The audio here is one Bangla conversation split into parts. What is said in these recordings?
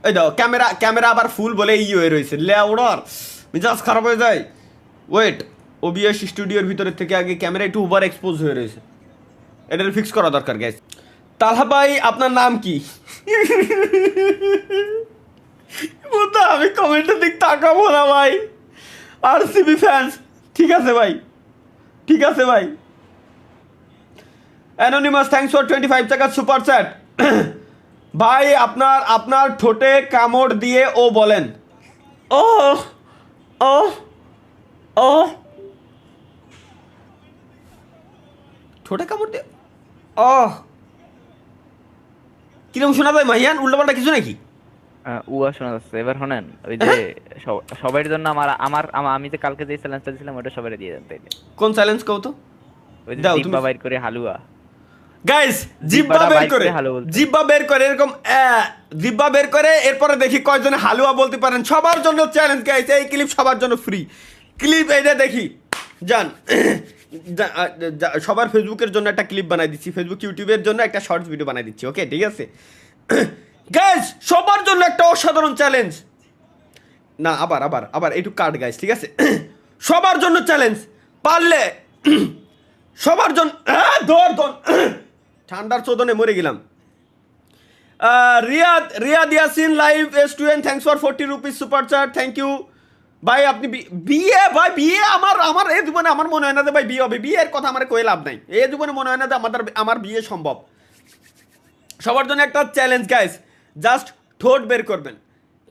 এই দাও ক্যামেরা ক্যামেরা আবার ফুল বলে হয়ে রয়েছে লেউড়ার মিজাজ খারাপ হয়ে যায়। ওয়েট, ওবিএস স্টুডিওর ভিতরের থেকে আগে ক্যামেরা একটু ওভার এক্সপোজ হয়ে রয়েছে, এটা ফিক্স করা দরকার গাইস। তালহা ভাই আপনার নাম কি? বুঝা আমি কমেন্টের দিক তাকাবো না ভাই। আরসিবি ফ্যান্স, ঠিক আছে ভাই, ঠিক আছে ভাই। অ্যানোনিমাস থ্যাঙ্কস ফর 25 টাকা সুপার চ্যাট। ভাই আপনার আপনার ঠোঁটে কামড় দিয়ে ও বলেন ও ও ও ঠোঁটে কামড় দিয়ে ও কিরকম শোনা যায় মাহিয়ান? উল্টোপাল্টা কিছু নাকি? উয়া শোনা যাচ্ছে এবার শোনেন। ওই যে সবার জন্য আমার আমার আমি যে কালকে যে চ্যালেঞ্জটা দিয়েছিলাম ওটা সবাই দিয়ে দেন তাইলে। কোন চ্যালেঞ্জ কও তো? ওই যে দাও তুমি জিব্বা বাইর করে হালুয়া। গাইস, জিব্বা বের করে, জিব্বা বের করে এরকম জিব্বা বের করে এরপরে দেখি কয়জনে হালুয়া বলতে পারেন। সবার জন্য চ্যালেঞ্জ গাইস, এই ক্লিপ সবার জন্য ফ্রি ক্লিপ। এইটা দেখি যান সবার ফেসবুকের জন্য একটা ক্লিপ বানাই দিচ্ছি, ফেসবুক ইউটিউবের জন্য একটা শর্টস ভিডিও বানাই দিচ্ছি। ওকে ঠিক আছে গাইস, সবার জন্য একটা অসাধারণ চ্যালেঞ্জ। না আবার আবার আবার একটু কাট গাইস, ঠিক আছে? সবার জন্য চ্যালেঞ্জ, পারলে সবার জন্য ধর ধর ঠান্ডার চোদনে মরে গেলাম। Riyad Riyad Yasin live student thanks for 40 rupees super chat, thank you ভাই। আপনি বিয়ে ভাই বিয়ে আমার আমার এই জীবনে আমার মনে হয় না যে ভাই বিয়ে হবে। বিয়ের কথা আমার কয়ে লাভ নাই, এই জীবনে মনে হয় না যে আমার বিয়ে সম্ভব। সবার জন্য একটা চ্যালেঞ্জ গাইস, জাস্ট ঠোঁট বের করবেন।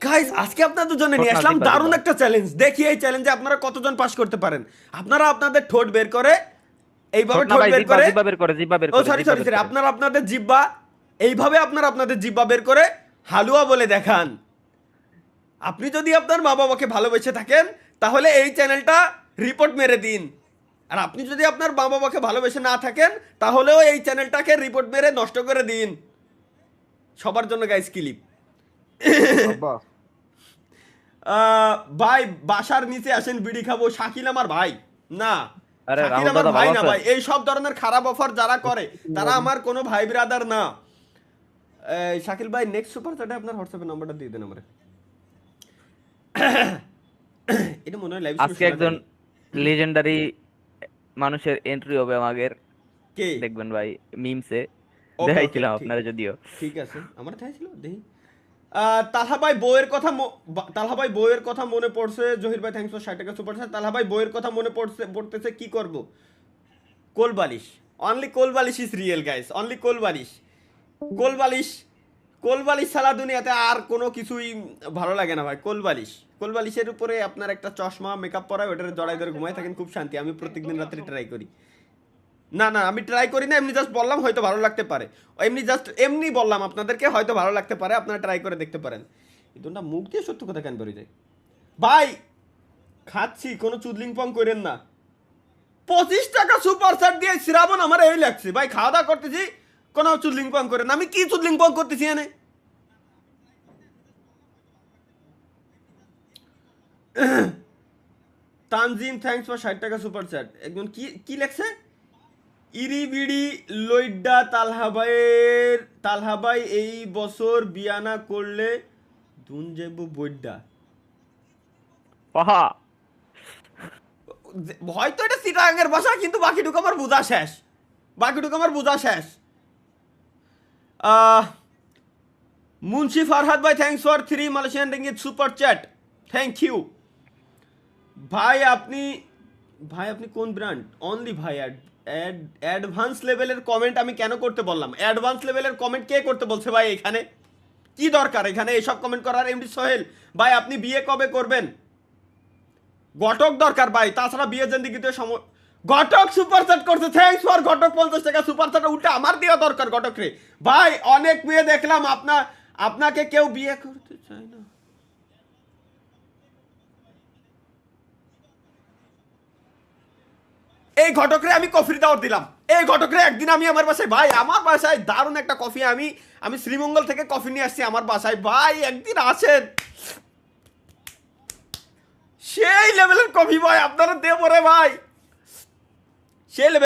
গাইস আজকে আপনাদের জন্য নিয়ে আসলাম দারুণ একটা চ্যালেঞ্জ। দেখি এই চ্যালেঞ্জে আপনারা কতজন পাস করতে পারেন। আপনারা আপনাদের ঠোঁট বের করে এইভাবে ঠোঁট বের করে ও সরি সরি সরি আপনারা আপনাদের জিব্বা এইভাবে আপনারা আপনাদের জিব্বা বের করে হালুয়া বলে দেখান। আপনি যদি আপনার মা বাবাকে ভালোবেসে থাকেন তাহলে এই চ্যানেলটা রিপোর্ট মেরে দিন। আর আপনি যদি আপনার মা বাবাকে ভালোবেসে না থাকেন তাহলেও এই চ্যানেলটাকে রিপোর্ট মেরে নষ্ট করে দিন। সবার জন্য গাইস ক্লিপ। ভাই বাসার নিচে আসেন বিড়ি খাবো। শাকিল আমার ভাই না, শাকিল আমার ভাই না ভাই। এই সব ধরনের খারাপ অফার যারা করে তারা আমার কোনো ভাই ব্রাদার না। শাকিল ভাই নেক্সট সুপার চ্যাটে আপনার হোয়াটসঅ্যাপের নাম্বারটা দিয়ে দেন আমারে। এটা মনে হয় লাইভ আজকে একজন লেজেন্ডারি মানুষের এন্ট্রি হবে আমাদের, কে দেখবেন ভাই মিমসে দেখাইছিলাম আপনারা। যদিও ঠিক আছে আমার দেখাইছিল দেখি। তালহা ভাই বইয়ের কথা তালহা ভাই বইয়ের কথা মনে পড়ছে। জহির ভাই থ্যাঙ্কস ফর 60 টাকা সুপার চ্যাট। তালহা ভাই বইয়ের কথা মনে পড়তেছে কি করব? কোলবালিশ, অনলি কোলবালিশ ইজ রিয়েল গাইস, অনলি কোলবালিশ। কোলবালিশ কোলবালিশ সারা দুনিয়াতে আর কোনো কিছুই ভালো লাগে না ভাই। কোলবালিশ, কোলবালিশের উপরে আপনার একটা চশমা মেকআপ পরা ওটার জড়াই ধরে ঘুমায় থাকেন, খুব শান্তি। আমি প্রত্যেকদিন রাত্রে ট্রাই করি। না না আমি ট্রাই করি না, এমনি জাস্ট বললাম হয়তো ভালো লাগতে পারে। এমনি জাস্ট এমনি বললাম আপনাদেরকে, হয়তো ভালো লাগতে পারে, আপনারা ট্রাই করে দেখতে পারেন। কিন্তু না মুখ দিয়ে সত্য কথা কেন বেরিয়ে যায় ভাই? খাচ্ছি, কোনো চুদলিং পং করেন না। 25 টাকা সুপার চ্যাট দিয়ে শ্রাবণ আমার এই লাগছে ভাই। খাওয়া দাওয়া করতেছি, কোনো চুদলিং পং করেন না। আমি কি চুদলিং পং করতেছি এনে? তানজিম থ্যাঙ্কস ফর 60 টাকা সুপার চ্যাট। একজন কি কি লেখছে? ইরিবিড়ি লইড্ডা তালহা ভাই এই বছর বিয়ানা করলে দুন যাব বইড্ডা। হয়তো এটা চিটাগাঙ্গের ভাষা, কিন্তু বাকিটুকু আমার বোঝা শেষ, বাকিটুকু আমার বোঝা শেষ। মুন্সি ফারহাদ ভাই thanks for 3 Malaysian ringgit super chat, thank you ভাই। আপনি কোন ব্র্যান্ড? অনলি ভাই অ্যাডভান্স লেভেলের কমেন্ট আমি কেন করতে বললাম? অ্যাডভান্স লেভেলের কমেন্ট কে করতে বলছে ভাই? এখানে কি দরকার এখানে এসব কমেন্ট করার? এমডি সোহেল ভাই আপনি বিয়ে কবে করবেন? ঘটক দরকার ভাই, তাছাড়া বিয়ে জিন্দেগিতে সময়। ঘটক সুপার চ্যাট করছে, থ্যাঙ্কস ফর ঘটক 50 টাকা সুপার চ্যাট। উল্টে আমার দেওয়া দরকার ঘটক রে ভাই। অনেক মেয়ে দেখলাম আপনাকে কেউ বিয়ে করতে চায় না। এই ঘটকরে আমি কফির দাওয়াত দিলাম। এই ঘটকরে একদিন আমি আমার বাসায় ভাই, আমার বাসায় দারুণ একটা কফি, আমি শ্রীমঙ্গল থেকে কফি নিয়ে আসছি আমার বাসায় ভাই, একদিন আসেন। সেই লেভেলের কফি ভাই আপনারা দেবো রে ভাই, সেই লেভেল।